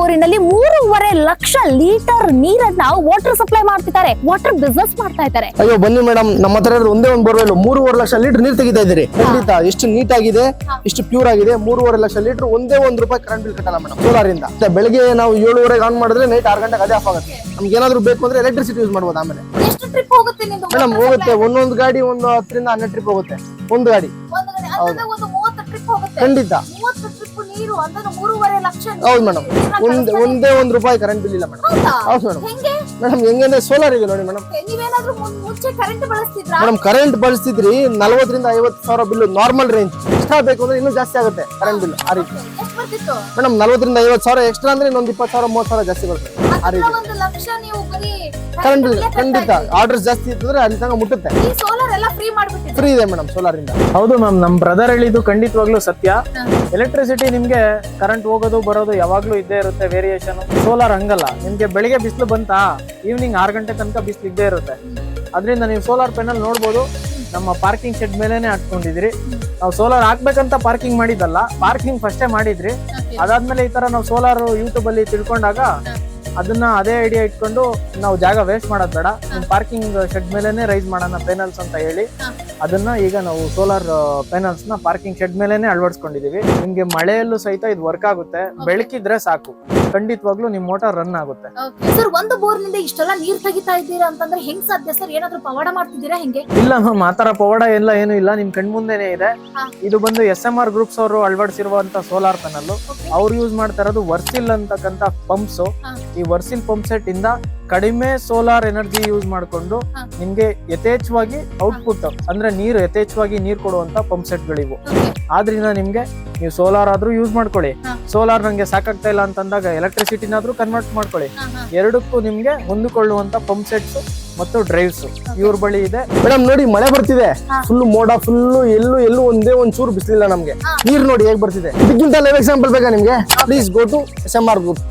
ಬೋರಿನಲ್ಲಿ 3.5 lakh litre ನೀರನ್ನ water supply ಮಾಡ್ತಿದ್ದಾರೆ. Water business ಮಾಡ್ತಾ ಇದ್ದಾರೆ. ಅಯ್ಯೋ ಬನ್ನಿ ಮೇಡಮ್, ನಮ್ಮ ಹತ್ರ ಇರೋದು ಒಂದೇ ಒಂದು ಬೋರ್ವೆಲ್ 3.5 ಲಕ್ಷ ಲೀಟರ್ ನೀರು ತೆಗಿತಾ ಇದ್ದೀರಿ. ಖಂಡಿತ ಎಷ್ಟು ನೀಟ್ ಆಗಿದೆ, ಎಷ್ಟು ಪ್ಯೂರ್ ಆಗಿದೆ. 3.5 ಲಕ್ಷ ಲೀಟರ್ ಒಂದೇ ₹1 ಕರೆಂಟ್ ಬಿಲ್ ಕಟ್ಟಲ್ಲ ಮೇಡಮ್ ಸೋಲಾರ್ ಇಂದ. ಬೆಳಗ್ಗೆ ನಾವು 7:30 ಆನ್ ಮಾಡಿದ್ರೆ ನೈಟ್ 6 ಗಂಟೆಗೆ ಅದೇ ಆಫ್ ಆಗುತ್ತೆ. ನಮ್ಗೆ ಏನಾದ್ರು ಬೇಕು ಅಂದ್ರೆ ಎಲೆಕ್ಟ್ರಿಸಿಟಿ ಯೂಸ್ ಮಾಡ್ಬೋದು. ಆಮೇಲೆ ಎಷ್ಟು ಟ್ರಿಪ್ ಹೋಗುತ್ತೆ ನಿಮ್ದು? ಮೇಡಮ್ ಹೋಗುತ್ತೆ, ಒಂದೊಂದು ಗಾಡಿ ಒಂದು 10 ರಿಂದ 12 ಟ್ರಿಪ್ ಹೋಗುತ್ತೆ. ಒಂದು ಗಾಡಿ ಒಂದು 30 ಟ್ರಿಪ್ ಹೋಗುತ್ತೆ. ಖಂಡಿತ 30 ಟ್ರಿಪ್ ನೀರು ಅಂದ್ರೆ 3.5 ಲಕ್ಷ. ಹೌದು ಮೇಡಮ್, ಒಂದೇ ₹1 ಕರೆಂಟ್ ಬಿಲ್ ಇಲ್ಲ ಮೇಡಮ್. ಹೌದು ಮೇಡಮ್. ಹೆಂಗೆ ಮೇಡಮ್ ಹೆಂಗಂದ್ರೆ ಸೋಲಾರ್ ಇದೆ ನೋಡಿ ಮೇಡಮ್. ನೀವೇನಾದ್ರೂ ಮುಂಚೆ ಕರೆಂಟ್ ಬಳಸ್ತಿದ್ರಾ? ಮೇಡಮ್ ಕರೆಂಟ್ ಬಳಸ್ತಿದ್ರಿ 40 ರಿಂದ 50 ಸಾವಿರ ಬಿಲ್ ನಾರ್ಮಲ್ ರೇಂಜ್. ಎಕ್ಸ್ಟ್ರಾ ಬೇಕು ಅಂದ್ರೆ ಇನ್ನೂ ಜಾಸ್ತಿ ಆಗುತ್ತೆ ಕರೆಂಟ್ ಬಿಲ್. ಆ ರೀತಿ ಎಷ್ಟು ಬರ್ತಿತ್ತು ಮೇಡಮ್ 40 ರಿಂದ 50 ಸಾವಿರ ಎಕ್ಸ್ಟ್ರಾ ಅಂದ್ರೆ ಇನ್ನೊಂದು 20 ಸಾವಿರ 30 ಸಾವಿರ ಜಾಸ್ತಿ ಬರುತ್ತೆ. ಆ ರೀತಿ 1 ಲಕ್ಷ ನೀವು ಬರೀ ಕರೆಂಟ್ ಬಿಲ್ ಖಂಡಿತ ಆರ್ಡರ್ಸ್ ಜಾಸ್ತಿ ಇರ್ತದ್ರೆ ಅಲ್ಲಿ ತನಕ ಮುಟ್ಟುತ್ತೆ. ಈ ಸೋಲಾರ್ ಎಲ್ಲ ಫ್ರೀ ಮಾಡ್ಬಿಟ್ಟಿದ್ದಾರೆ. ಫ್ರೀ ಇದೆ ಮೇಡಮ್ ಸೋಲಾರ್ ಇಂದ. ಹೌದು ಮ್ಯಾಮ್, ನಮ್ ಬ್ರದರ್ ಹೇಳಿದ್ದು ಖಂಡಿತವಾಗ್ಲೂ ಸತ್ಯ. ಎಲೆಕ್ಟ್ರಿಸಿಟಿ ನಿಮ್ಗೆ ಕರೆಂಟ್ ಹೋಗೋದು ಬರೋದು ಯಾವಾಗ್ಲೂ ಇದ್ದೇ ಇರುತ್ತೆ, ವೇರಿಯೇಷನ್. ಸೋಲಾರ್ ಹಂಗಲ್ಲ, ನಿಮ್ಗೆ ಬೆಳಿಗ್ಗೆ ಬಿಸಿಲು ಬಂತಾ ಈವ್ನಿಂಗ್ 6 ಗಂಟೆ ತನಕ ಬಿಸಿಲು ಇದ್ದೇ ಇರುತ್ತೆ. ಅದರಿಂದ ನೀವು ಸೋಲಾರ್ ಪ್ಯಾನಲ್ ನೋಡ್ಬೋದು. ನಮ್ಮ ಪಾರ್ಕಿಂಗ್ ಶೆಡ್ ಮೇಲೆನೆ ಹಾಕೊಂಡಿದ್ರಿ. ನಾವು ಸೋಲಾರ್ ಹಾಕ್ಬೇಕಂತ ಪಾರ್ಕಿಂಗ್ ಮಾಡಿದ್ದಲ್ಲ, ಪಾರ್ಕಿಂಗ್ ಫಸ್ಟೇ ಮಾಡಿದ್ರಿ. ಅದಾದ್ಮೇಲೆ ಈ ತರ ನಾವು ಸೋಲಾರ್ ಯೂಟ್ಯೂಬ್ ಅಲ್ಲಿ ತಿಳ್ಕೊಂಡಾಗ ಅದನ್ನ ಅದೇ ಐಡಿಯಾ ಇಟ್ಕೊಂಡು ನಾವು ಜಾಗ ವೇಸ್ಟ್ ಮಾಡೋದ್ ಬೇಡ, ಪಾರ್ಕಿಂಗ್ ಶೆಡ್ ಮೇಲೆನೆ ರೈಸ್ ಮಾಡೋಣ ಪ್ಯಾನಲ್ಸ್ ಅಂತ ಹೇಳಿ ಅದನ್ನ ಈಗ ನಾವು ಸೋಲಾರ್ ಪ್ಯಾನಲ್ಸ್ ನ ಪಾರ್ಕಿಂಗ್ ಶೆಡ್ ಮೇಲೆನೆ ಅಳವಡಿಸ್ಕೊಂಡಿದೀವಿ. ನಿಮ್ಗೆ ಮಳೆಯಲ್ಲೂ ಸಹಿತ ಇದು ವರ್ಕ್ ಆಗುತ್ತೆ. ಬೆಳಕಿದ್ರೆ ಸಾಕು, ಖಂಡಿತವಾಗ್ಲೂ ನಿಮ್ ಮೋಟಾರ್ ರನ್ ಆಗುತ್ತೆ. ಸರ್, ಒಂದು ಬೋರ್ ನಿಂದ ಇಷ್ಟೆಲ್ಲ ನೀರ್ ತೆಗಿತಾ ಇದ್ದೀರಾ ಅಂತಂದ್ರೆ ಹೆಂಗ್ ಸಾಧ್ಯ ಸರ್? ಏನಾದ್ರೂ ಪವಾಡ ಮಾಡ್ತಿದ್ದೀರಾ ಹೆಂಗೆ? ಇಲ್ಲ ಮ್ಯಾಮ್, ಆತರ ಪವಾಡ ಎಲ್ಲ ಏನು ಇಲ್ಲ, ನಿಮ್ ಕಣ್ಮುಂದೆನೆ ಇದೆ. ಇದು ಬಂದು SMR ಗ್ರೂಪ್ಸ್ ಅವರು ಅಳವಡಿಸಿರುವಂತ ಸೋಲಾರ್ ಪ್ಯಾನಲ್. ಅವ್ರು ಯೂಸ್ ಮಾಡ್ತಾ ಇರೋದು ವರ್ಸಿಲ್ ಅಂತಕ್ಕಂತ ಪಂಪ್ಸ್. ಈ ವರ್ಸಿಲ್ ಪಂಪ್ ಸೆಟ್ ಇಂದ ಕಡಿಮೆ ಸೋಲಾರ್ ಎನರ್ಜಿ ಯೂಸ್ ಮಾಡಿಕೊಂಡು ನಿಮ್ಗೆ ಯಥೇಚ್ಛವಾಗಿ ಔಟ್ಪುಟ್ ಅಂದ್ರೆ ನೀರು ಯಥೇಚ್ಛವಾಗಿ ನೀರು ಕೊಡುವಂತ ಪಂಪ್ ಸೆಟ್ ಗಳಿವು. ಆದ್ರಿಂದ ನಿಮ್ಗೆ ನೀವು ಸೋಲಾರ್ ಆದ್ರೂ ಯೂಸ್ ಮಾಡ್ಕೊಳ್ಳಿ, ಸೋಲಾರ್ ನಂಗೆ ಸಾಕಾಗ್ತಾ ಇಲ್ಲ ಅಂತಂದಾಗ ಎಲೆಕ್ಟ್ರಿಸಿಟಿನಾದ್ರೂ ಕನ್ವರ್ಟ್ ಮಾಡ್ಕೊಳ್ಳಿ. ಎರಡಕ್ಕೂ ನಿಮ್ಗೆ ಹೊಂದಿಕೊಳ್ಳುವಂತ ಪಂಪ್ ಸೆಟ್ಸ್ ಮತ್ತು ಡ್ರೈವ್ಸ್ ಇವ್ರ ಬಳಿ ಇದೆ. ಮೇಡಮ್ ನೋಡಿ, ಮಳೆ ಬರ್ತಿದೆ, ಫುಲ್ ಮೋಡ, ಫುಲ್ ಎಲ್ಲೂ ಒಂದೇ ಒಂದ್ ಚೂರು ಬಿಸಿಲಿಲ್ಲ ನಮ್ಗೆ. ನೀರ್ ನೋಡಿ ಹೇಗ್ ಬರ್ತಿದೆ. ಇದಕ್ಕಿಂತ ಲೈವ್ ಎಕ್ಸಾಂಪಲ್ ಬೇಕಾ ನಿಮ್ಗೆ? Please go to SMR group.